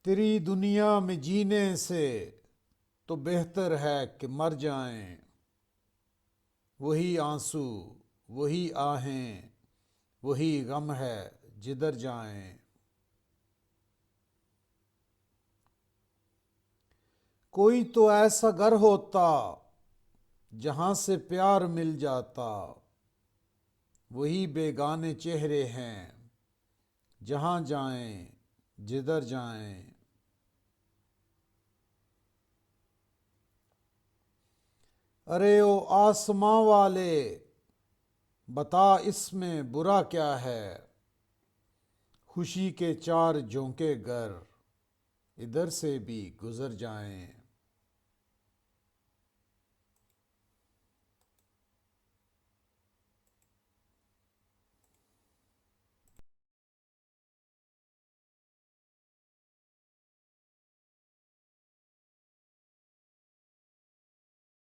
तेरी दुनिया में जीने से तो बेहतर है कि मर जाएं। वही आंसू, वही आहें, वही गम है जिधर जाएं। कोई तो ऐसा घर होता जहां से प्यार मिल जाता। वही बेगाने चेहरे हैं जहां जाएं, जिधर जाएं। अरे ओ आसमां वाले, बता इसमें बुरा क्या है। खुशी के चार झोंके गर इधर से भी गुजर जाएं।